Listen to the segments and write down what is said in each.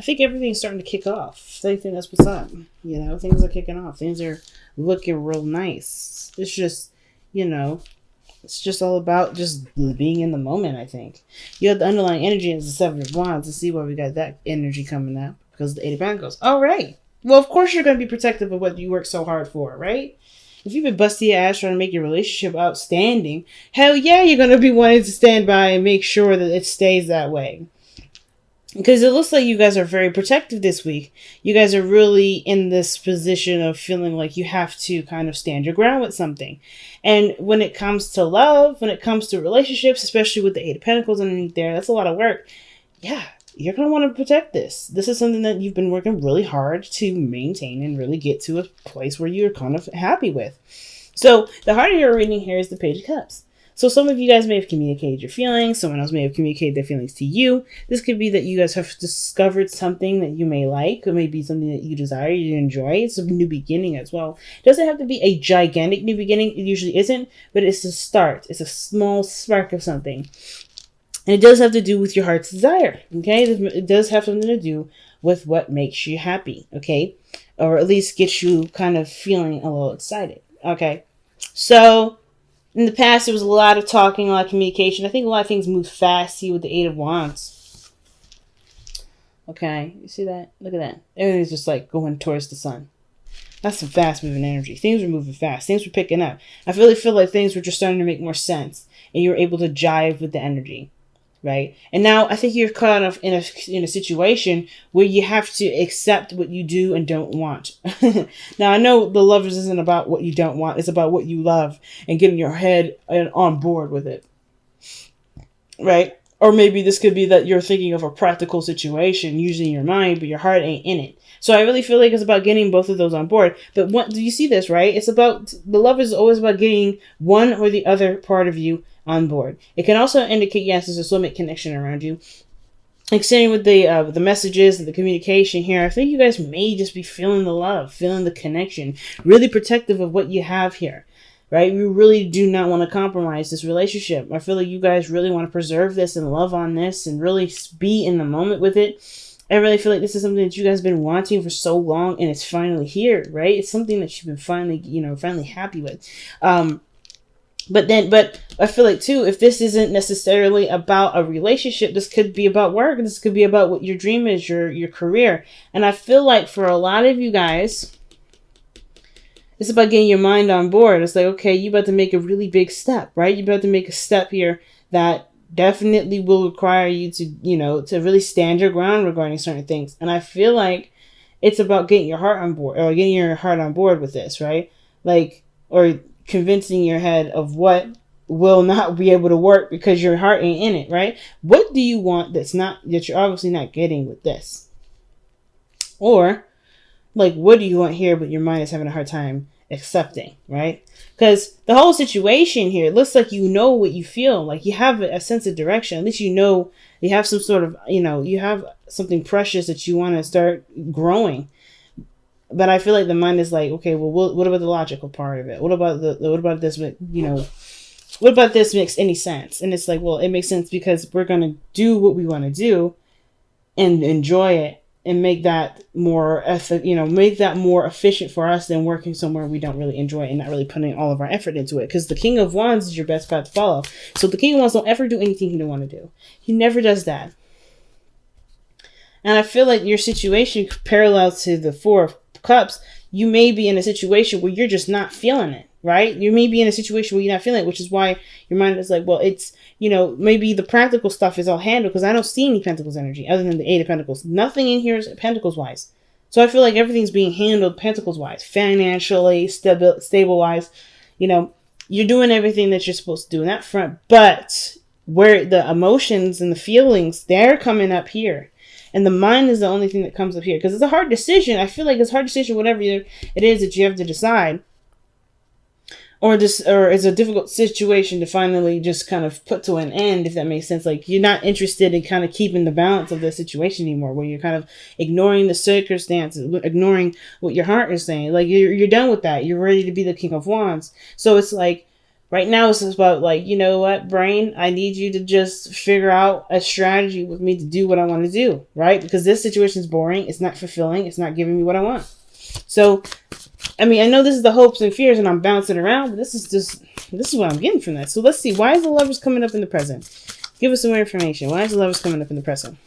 I think everything's starting to kick off. I think that's what's up. Things are kicking off. Things are looking real nice. It's just, you know, it's just all about just being in the moment, I think. You have the underlying energy as the Seven of Wands to see why we got that energy coming up. Because the Eight of Pentacles. All right. Well, of course you're going to be protective of what you work so hard for, right? If you've been busting your ass trying to make your relationship outstanding, hell yeah, you're going to be wanting to stand by and make sure that it stays that way. Because it looks like you guys are very protective this week. You guys are really in this position of feeling like you have to kind of stand your ground with something. And when it comes to love, when it comes to relationships, especially with the Eight of Pentacles underneath there, that's a lot of work. Yeah, you're going to want to protect this. This is something that you've been working really hard to maintain and really get to a place where you're kind of happy with. So the heart of your reading here is the Page of Cups. So some of you guys may have communicated your feelings. Someone else may have communicated their feelings to you. This could be that you guys have discovered something that you may like. It may be something that you desire, you enjoy. It's a new beginning as well. It doesn't have to be a gigantic new beginning. It usually isn't, but it's a start. It's a small spark of something. And it does have to do with your heart's desire, okay? It does have something to do with what makes you happy, okay? Or at least gets you kind of feeling a little excited, okay? So, in the past, there was a lot of talking, a lot of communication. I think a lot of things move fast here with the Eight of Wands. Okay, you see that? Look at that. Everything's just like going towards the sun. That's some fast moving energy. Things were moving fast. Things were picking up. I really feel like things were just starting to make more sense. And you were able to jive with the energy. Right? And now I think you're caught up in a situation where you have to accept what you do and don't want. Now I know the Lovers isn't about what you don't want. It's about what you love and getting your head on board with it. Right? Or maybe this could be that you're thinking of a practical situation using your mind, but your heart ain't in it. So I really feel like it's about getting both of those on board. But what do you see this, right? It's about, the Lovers is always about getting one or the other part of you on board. It can also indicate, yes, there's a soulmate connection around you. Like saying with the messages and the communication here, I think you guys may just be feeling the love, feeling the connection, really protective of what you have here, right? We really do not want to compromise this relationship. I feel like you guys really want to preserve this and love on this and really be in the moment with it. I really feel like this is something that you guys have been wanting for so long and it's finally here, right? It's something that you've been finally happy with. But I feel like too, if this isn't necessarily about a relationship, this could be about work. This could be about what your dream is, your career. And I feel like for a lot of you guys, it's about getting your mind on board. It's like, okay, you about to make a really big step, right? You're about to make a step here that definitely will require you to, to really stand your ground regarding certain things. And I feel like it's about getting your heart on board, or getting your heart on board with this, right? Like, or convincing your head of what will not be able to work because your heart ain't in it, right? What do you want that you're obviously not getting with this? Or like, what do you want here but your mind is having a hard time accepting, right? Because the whole situation here, it looks like you know what you feel, like you have a sense of direction. At least you know you have some sort of, you have something precious that you want to start growing. But I feel like the mind is like, okay, well, what about the logical part of it? What about this? What about this makes any sense? And it's like, well, it makes sense because we're going to do what we want to do and enjoy it and make that more efficient for us than working somewhere we don't really enjoy and not really putting all of our effort into it. Because the King of Wands is your best path to follow. So the King of Wands don't ever do anything he don't want to do. He never does that. And I feel like your situation parallels to the Four of Cups. You may be in a situation where you're just not feeling it, right? You may be in a situation where you're not feeling it, which is why your mind is like, well, it's, maybe the practical stuff is all handled, because I don't see any Pentacles energy other than the Eight of Pentacles. Nothing in here is Pentacles wise. So I feel like everything's being handled Pentacles wise, financially, stable wise. You're doing everything that you're supposed to do in that front, but where the emotions and the feelings, they're coming up here. And the mind is the only thing that comes up here. Because it's a hard decision. I feel like it's a hard decision, whatever it is that you have to decide. Or it's a difficult situation to finally just kind of put to an end, if that makes sense. Like, you're not interested in kind of keeping the balance of the situation anymore, where you're kind of ignoring the circumstances, ignoring what your heart is saying. Like, you're done with that. You're ready to be the King of Wands. So it's like, Right now it's about like, you know what, brain, I need you to just figure out a strategy with me to do what I want to do, right? Because this situation is boring, it's not fulfilling, it's not giving me what I want. So, I mean, I know this is the hopes and fears and I'm bouncing around, but this is what I'm getting from that. So let's see, why is the Lovers coming up in the present? Give us some more information. Why is the Lovers coming up in the present?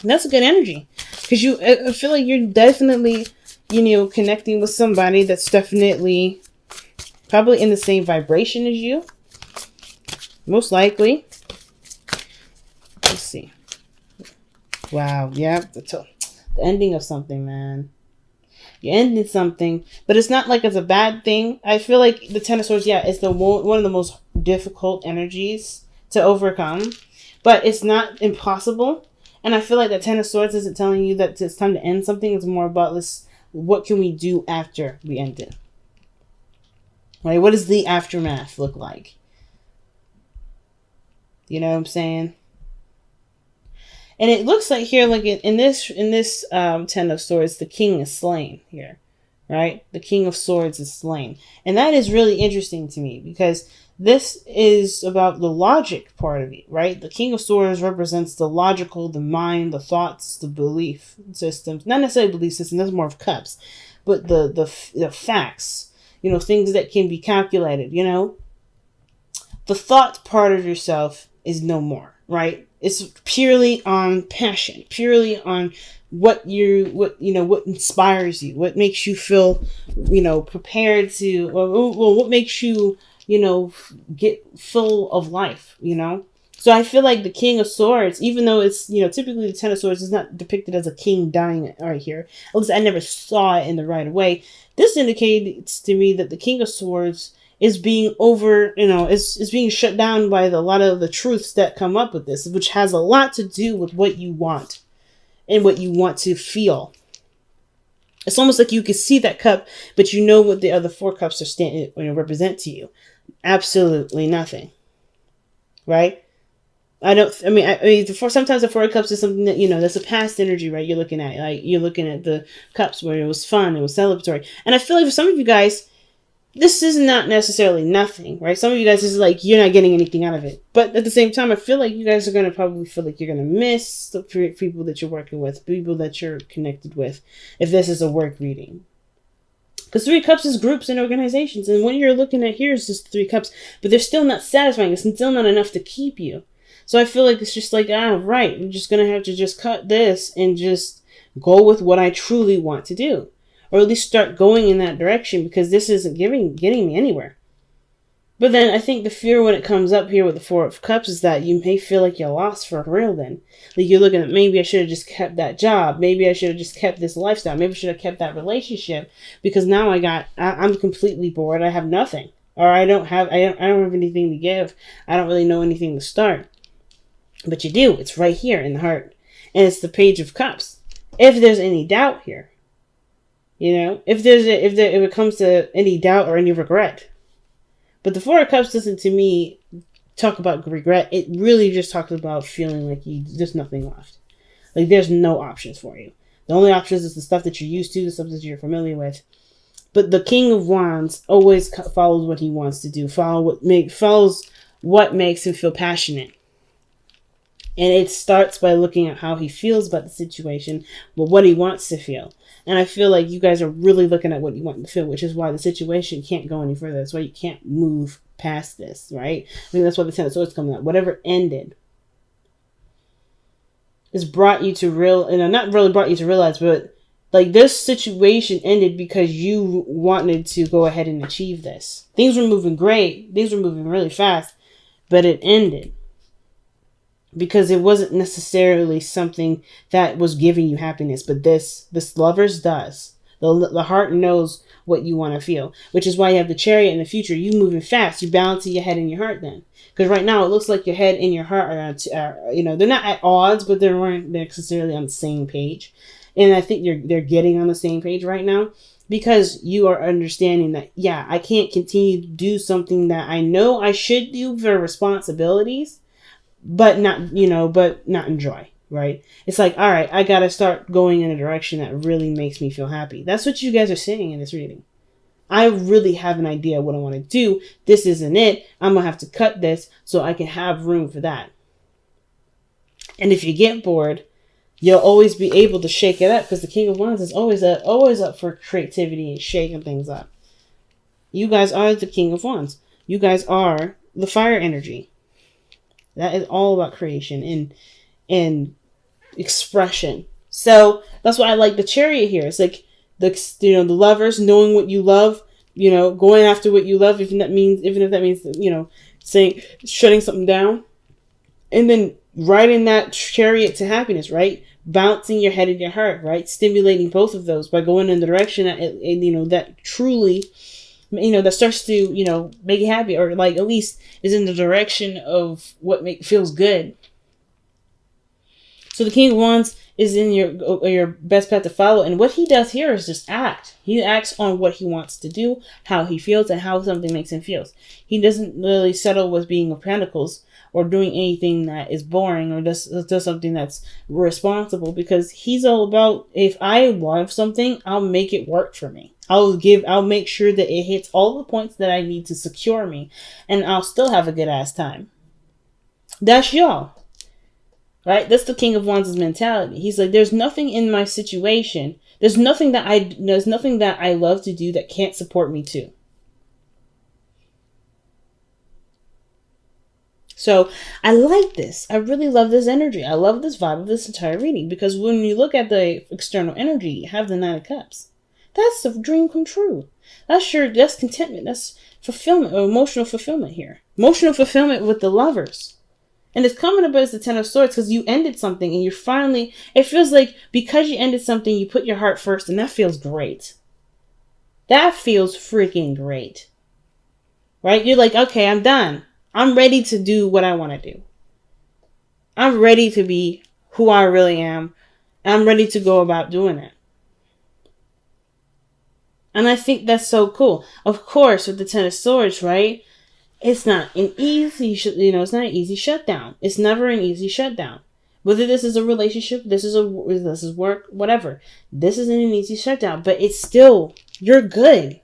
And that's a good energy. Because I feel like you're definitely, connecting with somebody that's definitely probably in the same vibration as you. Most likely. Let's see. Wow. Yeah. The ending of something, man. You ended something. But it's not like it's a bad thing. I feel like the Ten of Swords, yeah, it's one of the most difficult energies to overcome. But it's not impossible. And I feel like the Ten of Swords isn't telling you that it's time to end something. It's more about what can we do after we end it. Right? What does the aftermath look like? You know what I'm saying? And it looks like here, like in this Ten of Swords, the King is slain here, right? The King of Swords is slain, and that is really interesting to me because this is about the logic part of it, right? The King of Swords represents the logical, the mind, the thoughts, the belief systems. Not necessarily belief systems. That's more of cups, but the facts. Things that can be calculated, The thought part of yourself is no more, right? It's purely on passion, purely on what inspires you, what makes you feel, prepared to, well, what makes you, get full of life, So I feel like the King of Swords, even though it's, typically the Ten of Swords is not depicted as a king dying right here. At least I never saw it in the right way. This indicates to me that the King of Swords is being is being shut down by a lot of the truths that come up with this, which has a lot to do with what you want and what you want to feel. It's almost like you can see that cup, but you know what the other four cups are represent to you. Absolutely nothing. Right? Sometimes the Four of Cups is something that, that's a past energy, right? You're looking at, you're looking at the cups where it was fun, it was celebratory. And I feel like for some of you guys, this is not necessarily nothing, right? Some of you guys, this is like, you're not getting anything out of it. But at the same time, I feel like you guys are going to probably feel like you're going to miss the people that you're working with, people that you're connected with, if this is a work reading. Because Three Cups is groups and organizations. And what you're looking at here is just Three Cups. But they're still not satisfying. It's still not enough to keep you. So I feel like it's just like, right, I'm just going to have to just cut this and just go with what I truly want to do. Or at least start going in that direction because this isn't getting me anywhere. But then I think the fear when it comes up here with the Four of Cups is that you may feel like you're lost for real then. Like you're looking at, maybe I should have just kept that job. Maybe I should have just kept this lifestyle. Maybe I should have kept that relationship because now I'm completely bored. I have nothing. Or I don't have anything to give. I don't really know anything to start. But you do. It's right here in the heart. And it's the Page of Cups. If there's any doubt here, if it comes to any doubt or any regret. But the Four of Cups doesn't, to me, talk about regret. It really just talks about feeling like there's nothing left. Like there's no options for you. The only options is the stuff that you're used to, the stuff that you're familiar with. But the King of Wands always follows what he wants to do. Follows what makes him feel passionate. And it starts by looking at how he feels about the situation, but what he wants to feel. And I feel like you guys are really looking at what you want to feel, which is why the situation can't go any further. That's why you can't move past this, right? I think that's why the Ten of Swords is coming out. Whatever ended has brought you to not really brought you to realize, but like this situation ended because you wanted to go ahead and achieve this. Things were moving great. Things were moving really fast, but it ended. Because it wasn't necessarily something that was giving you happiness, but this Lovers does. The heart knows what you want to feel, which is why you have the Chariot in the future. You moving fast, you balancing your head and your heart then. Because right now it looks like your head and your heart are, they're not at odds, but they weren't necessarily on the same page. And I think they're getting on the same page right now because you are understanding that, yeah, I can't continue to do something that I know I should do for responsibilities. But not enjoy, right? It's like, all right, I got to start going in a direction that really makes me feel happy. That's what you guys are saying in this reading. I really have an idea what I want to do. This isn't it. I'm going to have to cut this so I can have room for that. And if you get bored, you'll always be able to shake it up, because the King of Wands is always up for creativity and shaking things up. You guys are the King of Wands. You guys are the fire energy. That is all about creation and expression. So that's why I like the Chariot here. It's like the lovers, knowing what you love, going after what you love, even if that means saying shutting something down, and then riding that chariot to happiness, right? Bouncing your head and your heart, right? Stimulating both of those by going in the direction that truly, that starts to, make you happy, or like at least is in the direction of what feels good. So the King of Wands is in your best path to follow. And what he does here is just act. He acts on what he wants to do, how he feels, and how something makes him feel. He doesn't really settle with being of Pentacles or doing anything that is boring, or does something that's responsible, because he's all about, if I love something, I'll make it work for me. I'll make sure that it hits all the points that I need to secure me, and I'll still have a good ass time. That's y'all. Right? That's the King of Wands' mentality. He's like, there's nothing in my situation. There's nothing that I love to do that can't support me too. So I like this. I really love this energy. I love this vibe of this entire reading, because when you look at the external energy, you have the Nine of Cups. That's the dream come true. That's contentment. That's fulfillment, or emotional fulfillment here. Emotional fulfillment with the lovers. And it's coming up as the Ten of Swords, because you ended something and it feels like because you ended something, you put your heart first, and that feels great. That feels freaking great. Right? You're like, okay, I'm done. I'm ready to do what I want to do. I'm ready to be who I really am. I'm ready to go about doing it. And I think that's so cool. Of course, with the Ten of Swords, right? It's not an easy, it's not an easy shutdown. It's never an easy shutdown. Whether this is a relationship, this is work, whatever. This isn't an easy shutdown, but it's still, you're good.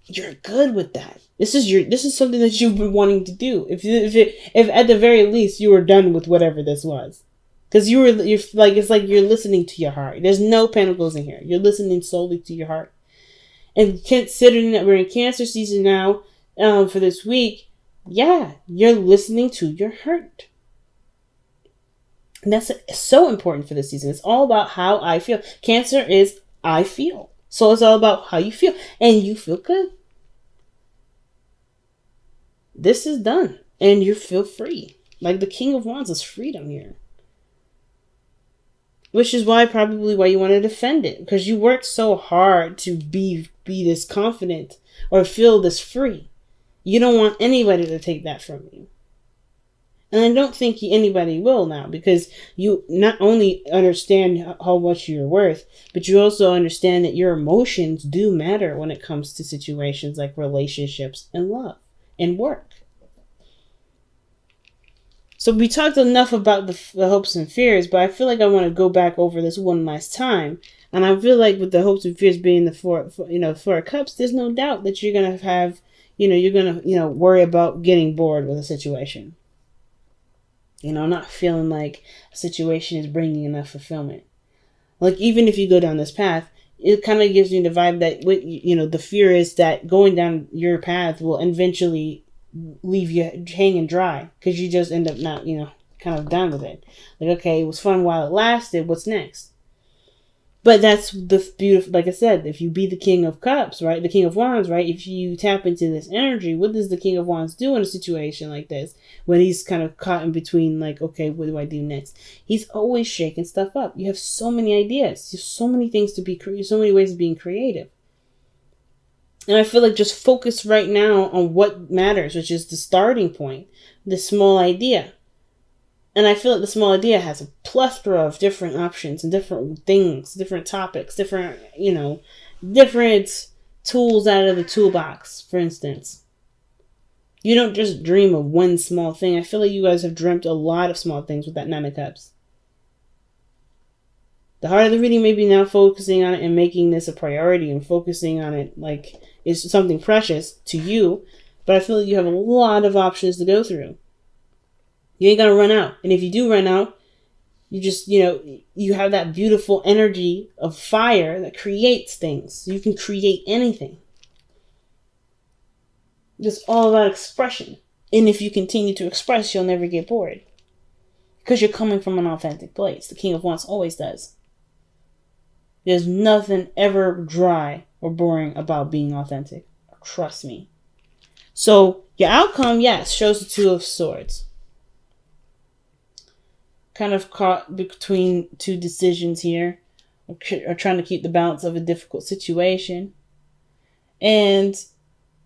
You're good with that. This is something that you've been wanting to do. If at the very least you were done with whatever this was, because it's like you're listening to your heart. There's no pentacles in here. You're listening solely to your heart. And considering that we're in Cancer season now, for this week, yeah, you're listening to your heart. And that's so important for this season. It's all about how I feel. Cancer is I feel. So it's all about how you feel. And you feel good. This is done. And you feel free. Like the King of Wands is freedom here. Which is probably why you want to defend it. Because you worked so hard to be this confident or feel this free. You don't want anybody to take that from you. And I don't think anybody will now, because you not only understand how much you're worth, but you also understand that your emotions do matter when it comes to situations like relationships and love and work. So we talked enough about the hopes and fears, but I feel like I want to go back over this one last time. And I feel like with the hopes and fears being the Four of Cups, there's no doubt that you're going to have, you're going to, worry about getting bored with a situation. Not feeling like a situation is bringing enough fulfillment. Like, even if you go down this path, it kind of gives you the vibe that, the fear is that going down your path will eventually leave you hanging dry, because you just end up not, kind of done with it. Like, okay, it was fun while it lasted. What's next? But that's the beautiful, like I said, if you be the King of Cups, right? The King of Wands, right? If you tap into this energy, what does the King of Wands do in a situation like this? When he's kind of caught in between, like, okay, what do I do next? He's always shaking stuff up. You have so many ideas. You have so many things to be so many ways of being creative. And I feel like just focus right now on what matters, which is the starting point, the small idea. And I feel like the small idea has a plethora of different options and different things, different topics, different tools out of the toolbox, for instance. You don't just dream of one small thing. I feel like you guys have dreamt a lot of small things with that Nine of Cups. The heart of the reading may be now focusing on it and making this a priority and focusing on it like it's something precious to you. But I feel like you have a lot of options to go through. You ain't gonna run out. And if you do run out, you just, you have that beautiful energy of fire that creates things. You can create anything. It's all about expression. And if you continue to express, you'll never get bored. Because you're coming from an authentic place. The King of Wands always does. There's nothing ever dry or boring about being authentic. Trust me. So, your outcome, yes, shows the Two of Swords. Kind of caught between two decisions here. Or trying to keep the balance of a difficult situation. And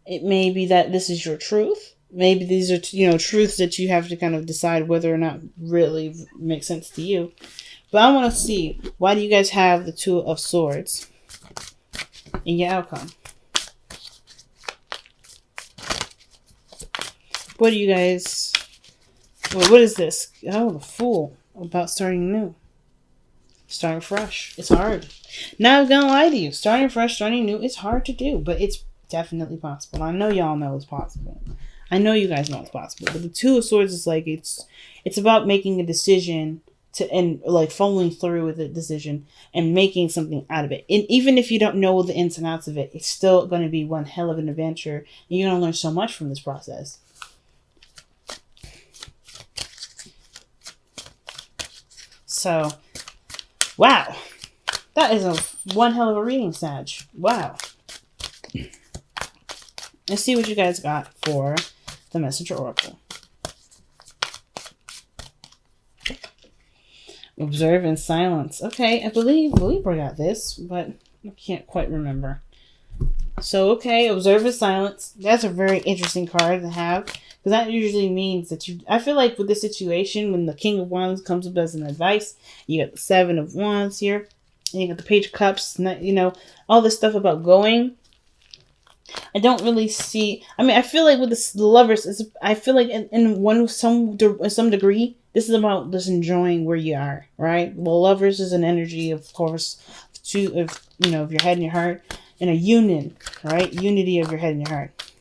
it may be that this is your truth. Maybe these are, truths that you have to kind of decide whether or not really make sense to you. But I want to see, why do you guys have the Two of Swords in your outcome? What do you guys... what is this? Oh, the Fool. About starting new. Starting fresh. It's hard. Not gonna lie to you. Starting fresh, starting new, it's hard to do. But it's definitely possible. I know y'all know it's possible. I know you guys know it's possible. But the Two of Swords is like, it's about making a decision and like following through with the decision and making something out of it. And even if you don't know the ins and outs of it, it's still going to be one hell of an adventure. And you're going to learn so much from this process. So, wow. That is one hell of a reading, Sag. Wow. Let's see what you guys got for the Messenger Oracle. Observe in silence. Okay, I believe Libra got this, but I can't quite remember. So, okay, observe in silence. That's a very interesting card to have. Because that usually means that I feel like with this situation, when the King of Wands comes up as an advice, you got the Seven of Wands here. And you got the Page of Cups. All this stuff about going. I don't really see... I mean, I feel like with the Lovers, I feel like in some degree, this is about just enjoying where you are, right? Well, Lovers is an energy, of course, of your head and your heart, and a union, right? Unity of your head and your heart.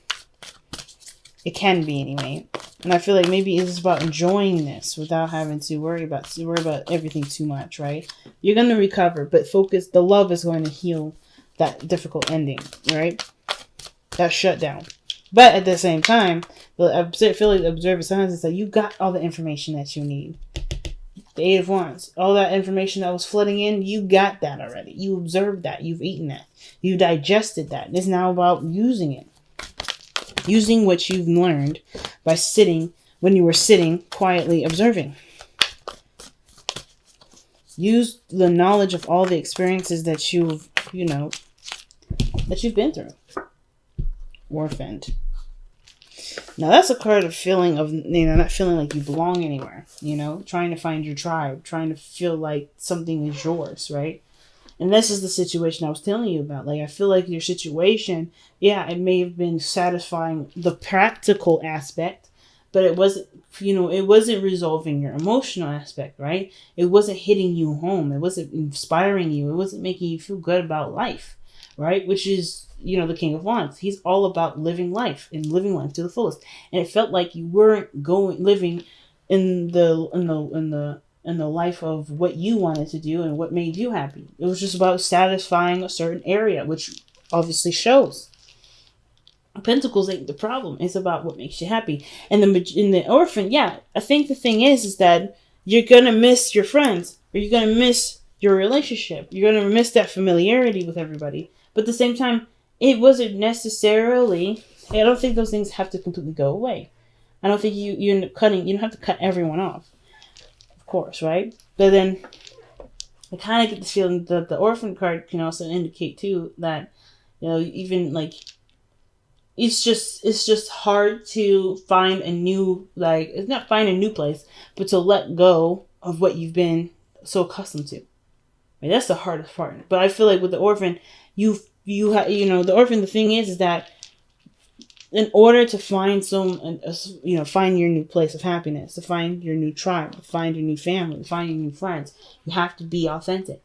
It can be anyway. And I feel like maybe it's about enjoying this without having to worry about everything too much, right? You're going to recover, but focus. The love is going to heal that difficult ending, right? That shutdown. But at the same time, I feel like the Observer Silence is that you got all the information that you need. The Eight of Wands. All that information that was flooding in, you got that already. You observed that. You've eaten that. You digested that. It's now about using it. Using what you've learned by when you were sitting quietly observing. Use the knowledge of all the experiences that you've been through. Orphaned. Now that's a card of feeling of, not feeling like you belong anywhere, trying to find your tribe, trying to feel like something is yours, right? And this is the situation I was telling you about. Like, I feel like your situation, yeah, it may have been satisfying the practical aspect, but it wasn't, it wasn't resolving your emotional aspect, right? It wasn't hitting you home. It wasn't inspiring you. It wasn't making you feel good about life, right? Which is, the King of Wands. He's all about living life and living life to the fullest. And it felt like you weren't living in the life of what you wanted to do and what made you happy. It was just about satisfying a certain area, which obviously shows. Pentacles ain't the problem. It's about what makes you happy. And in the Orphan, yeah, I think the thing is that you're going to miss your friends, or you're going to miss your relationship. You're going to miss that familiarity with everybody. But at the same time, it wasn't necessarily... I don't think those things have to completely go away. I don't think you end up cutting... You don't have to cut everyone off. Of course, right? But then I kind of get the feeling that the Orphan card can also indicate too that, even like... It's just hard to find a new... It's not find a new place, but to let go of what you've been so accustomed to. That's the hardest part. But I feel like with the Orphan, the Orphan, the thing is that in order to find find your new place of happiness, to find your new tribe, to find your new family, to find your new friends, you have to be authentic.